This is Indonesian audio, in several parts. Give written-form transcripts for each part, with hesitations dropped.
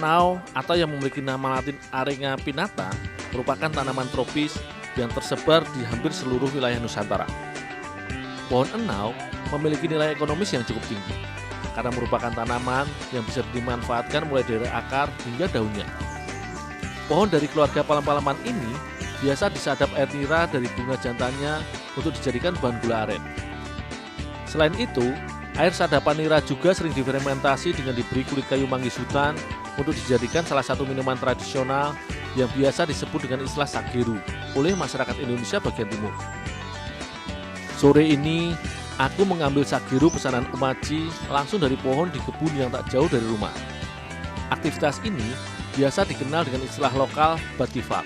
enau atau yang memiliki nama latin Arenga pinnata merupakan tanaman tropis yang tersebar di hampir seluruh wilayah Nusantara. Pohon enau memiliki nilai ekonomis yang cukup tinggi karena merupakan tanaman yang bisa dimanfaatkan mulai dari akar hingga daunnya. Pohon dari keluarga palem-paleman ini biasa disadap air nira dari bunga jantannya untuk dijadikan bahan gula aren. Selain itu, air sadapan nira juga sering difermentasi dengan diberi kulit kayu manggis hutan untuk dijadikan salah satu minuman tradisional yang biasa disebut dengan istilah sageru oleh masyarakat Indonesia bagian timur. Sore ini, aku mengambil sageru pesanan Umaji langsung dari pohon di kebun yang tak jauh dari rumah. Aktivitas ini biasa dikenal dengan istilah lokal batifak.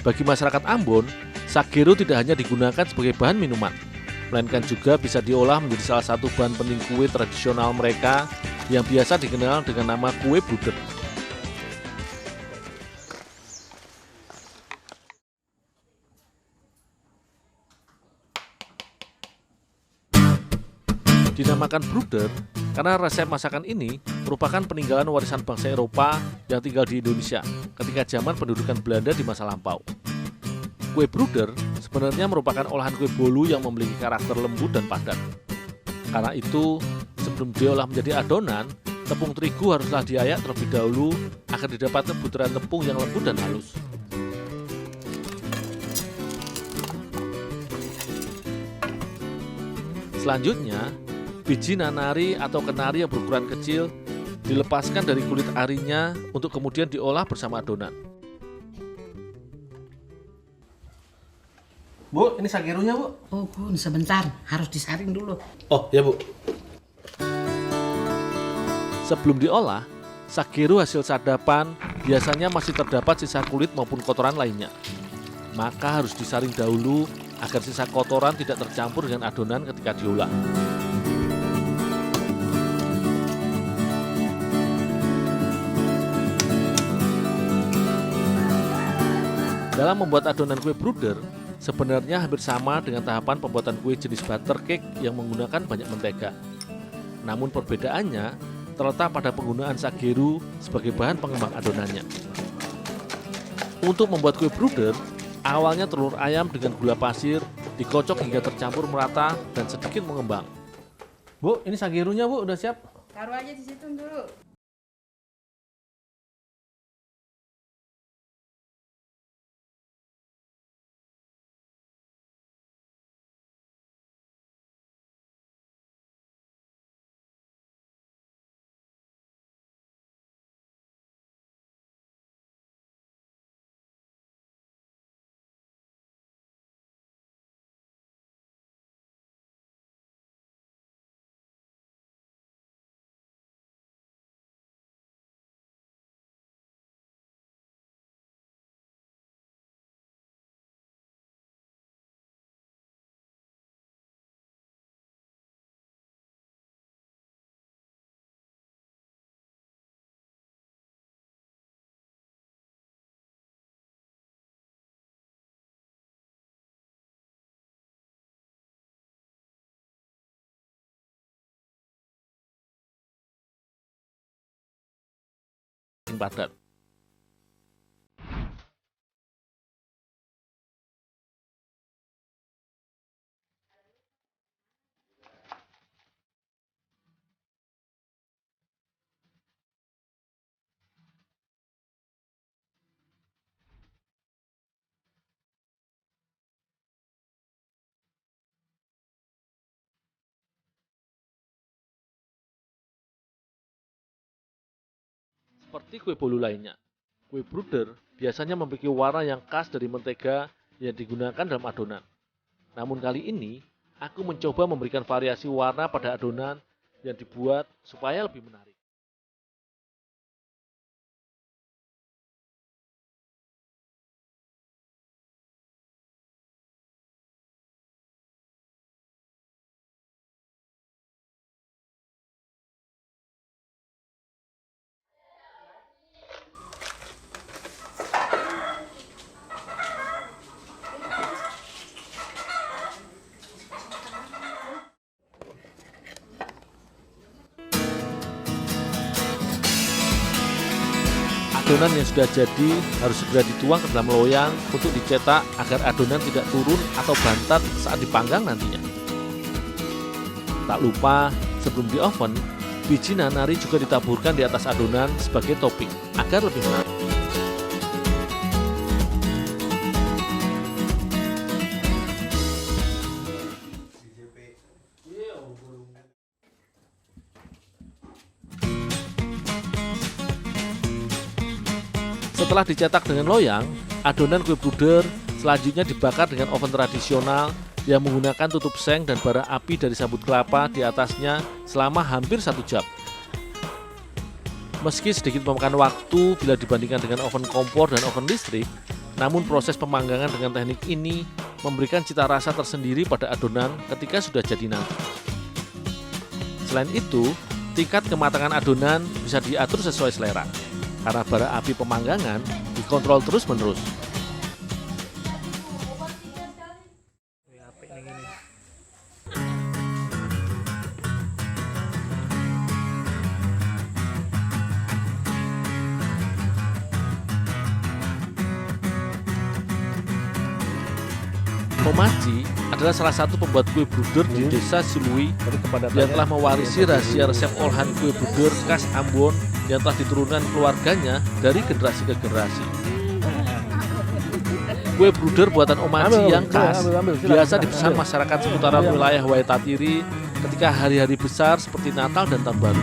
Bagi masyarakat Ambon, sageru tidak hanya digunakan sebagai bahan minuman, melainkan juga bisa diolah menjadi salah satu bahan penting kue tradisional mereka yang biasa dikenal dengan nama kue bruder. Dinamakan bruder karena resep masakan ini merupakan peninggalan warisan bangsa Eropa yang tinggal di Indonesia ketika zaman pendudukan Belanda di masa lampau. Kue bruder sebenarnya merupakan olahan kue bolu yang memiliki karakter lembut dan padat. Karena itu, sebelum diolah menjadi adonan, tepung terigu haruslah diayak terlebih dahulu agar didapatkan butiran tepung yang lembut dan halus. Selanjutnya, biji nanari atau kenari yang berukuran kecil dilepaskan dari kulit arinya untuk kemudian diolah bersama adonan. Bu, ini sagerunya, Bu. Oh, Bun, sebentar. Harus disaring dulu. Oh, ya, Bu. Sebelum diolah, sageru hasil sadapan biasanya masih terdapat sisa kulit maupun kotoran lainnya. Maka harus disaring dahulu agar sisa kotoran tidak tercampur dengan adonan ketika diolah. Dalam membuat adonan kue bruder, sebenarnya hampir sama dengan tahapan pembuatan kue jenis butter cake yang menggunakan banyak mentega. Namun perbedaannya terletak pada penggunaan sageru sebagai bahan pengembang adonannya. Untuk membuat kue bruder, awalnya telur ayam dengan gula pasir dikocok hingga tercampur merata dan sedikit mengembang. Bu, ini sagerunya, Bu, udah siap? Taruh aja di situ dulu. Padat. Seperti kue bolu lainnya, kue bruder biasanya memiliki warna yang khas dari mentega yang digunakan dalam adonan. Namun kali ini, aku mencoba memberikan variasi warna pada adonan yang dibuat supaya lebih menarik. adonan yang sudah jadi harus segera dituang ke dalam loyang untuk dicetak agar adonan tidak turun atau bantat saat dipanggang nantinya. Tak lupa, sebelum di oven, biji nanari juga ditaburkan di atas adonan sebagai topping agar lebih menarik. Setelah dicetak dengan loyang, adonan kue bruder selanjutnya dibakar dengan oven tradisional yang menggunakan tutup seng dan bara api dari sabut kelapa di atasnya selama hampir 1 jam. Meski sedikit memakan waktu bila dibandingkan dengan oven kompor dan oven listrik, namun proses pemanggangan dengan teknik ini memberikan cita rasa tersendiri pada adonan ketika sudah jadi nanti. Selain itu, tingkat kematangan adonan bisa diatur sesuai selera, karena bara api pemanggangan dikontrol terus-menerus. Omaci adalah salah satu pembuat kue bruder di desa Silui yang telah mewarisi rahasia resep olahan kue bruder khas Ambon yang telah diturunkan keluarganya dari generasi ke generasi. Kue bruder buatan Omaci yang khas biasa dipesan masyarakat seputaran wilayah Waitatiri ketika hari-hari besar seperti Natal dan Tahun Baru.